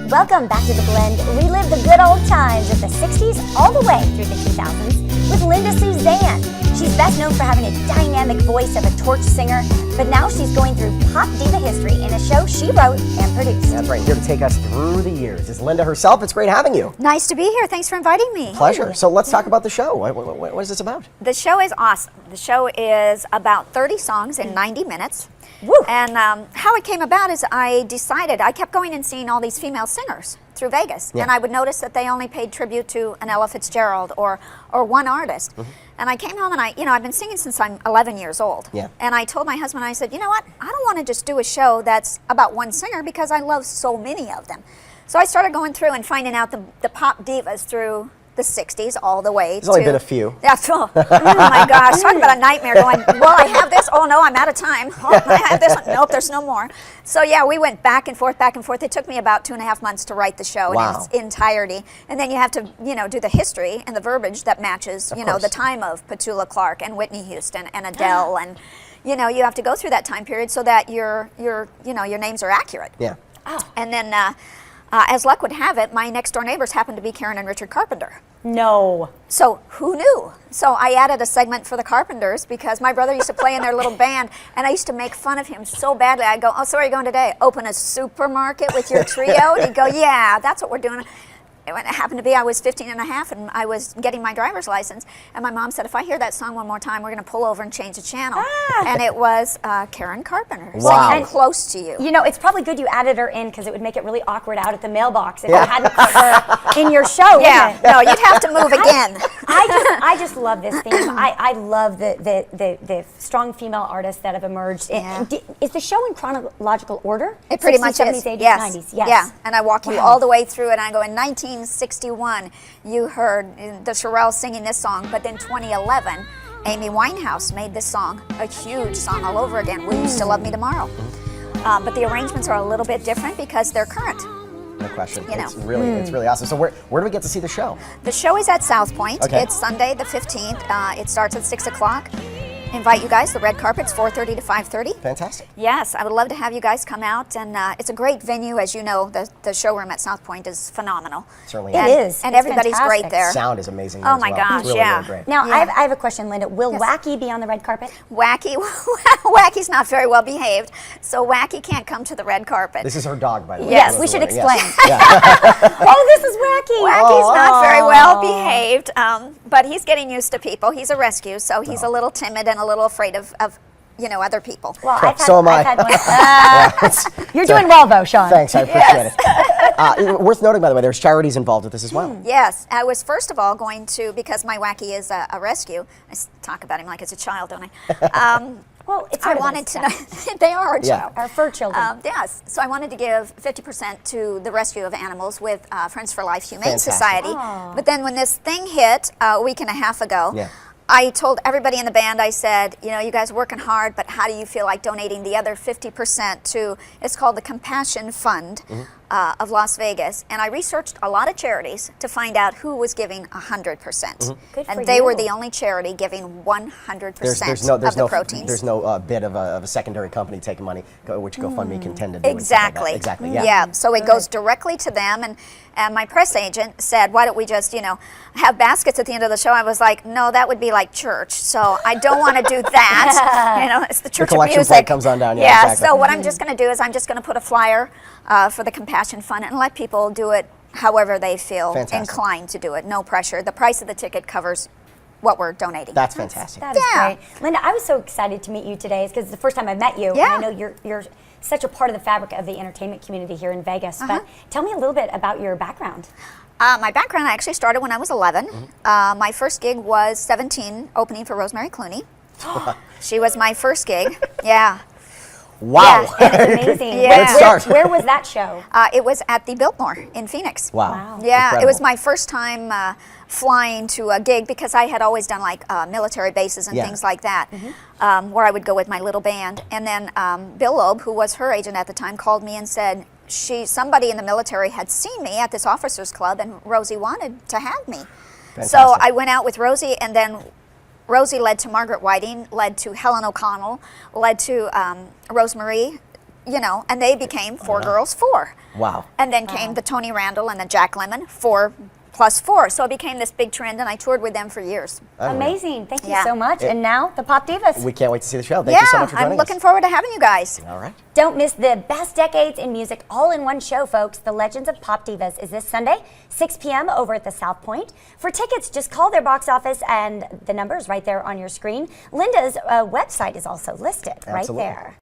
Welcome back to The Blend. Relive the good old times of the 60s all the way through the 2000s with Linda Suzanne. She's best known for having a dynamic voice of a torch singer, but now she's going through pop diva history in a show she wrote and produced. That's right, here to take us through the years is Linda herself. It's great having you. Nice to be here. Thanks for inviting me. Pleasure. So let's talk about the show. What is this about? The show is awesome. The show is about 30 songs in 90 minutes. Woo. And how it came about is I kept going and seeing all these female singers through Vegas. Yeah. And I would notice that they only paid tribute to an Ella Fitzgerald or one artist. Mm-hmm. And I came home and I've been singing since I'm 11 years old. Yeah. And I told my husband, I said, you know what, I don't want to just do a show that's about one singer because I love so many of them. So I started going through and finding out the pop divas through the 60s all the way There's only been a few. That's oh my gosh, talk about a nightmare going, well, I have this, oh no, I'm out of time. Oh, I have this, nope, there's no more. So yeah, we went back and forth. It took me about 2.5 months to write the show in its entirety. And then you have to, do the history and the verbiage that matches, the time of Petula Clark and Whitney Houston and Adele and, you have to go through that time period so that your names are accurate. Yeah. Oh. And then, as luck would have it, my next door neighbors happened to be Karen and Richard Carpenter. No. So who knew? So I added a segment for the Carpenters because my brother used to play in their little band and I used to make fun of him so badly. I'd go, oh, so where are you going today? Open a supermarket with your trio? And he'd go, yeah, that's what we're doing. It happened to be I was 15 and a half and I was getting my driver's license and my mom said, if I hear that song one more time, we're going to pull over and change the channel. And it was Karen Carpenter singing Close to You. It's probably good you added her in because it would make it really awkward out at the mailbox if you hadn't put her in your show. Yeah, no, you'd have to move again. I just love this theme. I love the strong female artists that have emerged. Yeah. Is the show in chronological order? It pretty 60s, much 70s, is. 80s, Yes. 90s. Yes. Yeah, and I walk you all the way through it and I go, in 1961, you heard the Shirelles singing this song, but then 2011, Amy Winehouse made this song a huge song all over again, Will You Still Love Me Tomorrow? But the arrangements are a little bit different because they're current. No question. It's really awesome. So where do we get to see the show? The show is at South Point. Okay. It's Sunday the 15th. It starts at 6 o'clock. Invite you guys. The red carpet's 4:30 to 5:30. Fantastic. Yes, I would love to have you guys come out, and it's a great venue. As you know, the showroom at South Point is phenomenal. Certainly It is. And It's everybody's fantastic. great there. Sound is amazing. Oh as my well. gosh, It's really, yeah. really great. Now, Yeah. I have a question, Linda. Will Yes. Wacky be on the red carpet? Wacky's not very well behaved, so Wacky can't come to the red carpet. This is her dog, by the way. Yes, for we those should who are wondering. explain. Yes. Oh, this is Wacky. Wacky's not very well behaved, but he's getting used to people. He's a rescue, so he's a little timid and a little afraid of other people. Well, So am I. I've had one. You're doing well, though, Sean. Thanks, I appreciate it. Worth noting, by the way, there's charities involved with this as well. Yes, I was first of all going to, because my Wacky is a rescue, talk about him like it's a child, don't I? Well, it's I wanted to know, they are a child. Our fur children. Yes, so I wanted to give 50% to the rescue of animals with Friends for Life Humane Fantastic. Society. But then when this thing hit a week and a half ago, I told everybody in the band, I said, you guys are working hard, but how do you feel like donating the other 50% to, it's called the Compassion Fund of Las Vegas. And I researched a lot of charities to find out who was giving 100%. Good for And they you. were the only charity giving 100% of the proteins. There's no bid of a secondary company taking money, which GoFundMe can tend to do. Exactly. Exactly. Yeah. So it goes directly to them, and my press agent said, "Why don't we just, have baskets at the end of the show?" I was like, "No, that would be like church, so I don't want to do that. It's the church of collection music." plate comes on down. Yeah, exactly. So what I'm just going to do is I'm just going to put a flyer for the Compassion Fund and let people do it however they feel inclined to do it. No pressure. The price of the ticket covers what we're donating. That's fantastic. That is great. Linda, I was so excited to meet you today because it's the first time I met you. Yeah. And I know you're such a part of the fabric of the entertainment community here in Vegas. But tell me a little bit about your background. My background, I actually started when I was 11. My first gig was 17, opening for Rosemary Clooney. She was my first gig. Yeah. Wow. Yeah, it's amazing. Yeah. Good start. Where was that show? It was at the Biltmore in Phoenix. Wow. Yeah, Incredible. it was my first time flying to a gig because I had always done like military bases and things like that, where I would go with my little band. And then Bill Loeb, who was her agent at the time, called me and said somebody in the military had seen me at this officers club and Rosie wanted to have me. Fantastic. So I went out with Rosie, and then Rosie led to Margaret Whiting, led to Helen O'Connell, led to Rosemarie, you know, and they became 4 Girls 4. Wow. And then came the Tony Randall and the Jack Lemmon 4 plus 4. So it became this big trend, and I toured with them for years. Amazing. Thank you Yeah. so much. And now, the Pop Divas. We can't wait to see the show. Thank you so much for joining I'm looking forward to having you guys. us. All right. Don't miss the best decades in music all in one show, folks. The Legends of Pop Divas is this Sunday, 6 p.m. over at the South Point. For tickets, just call their box office, and the number is right there on your screen. Linda's website is also listed right Absolutely. there.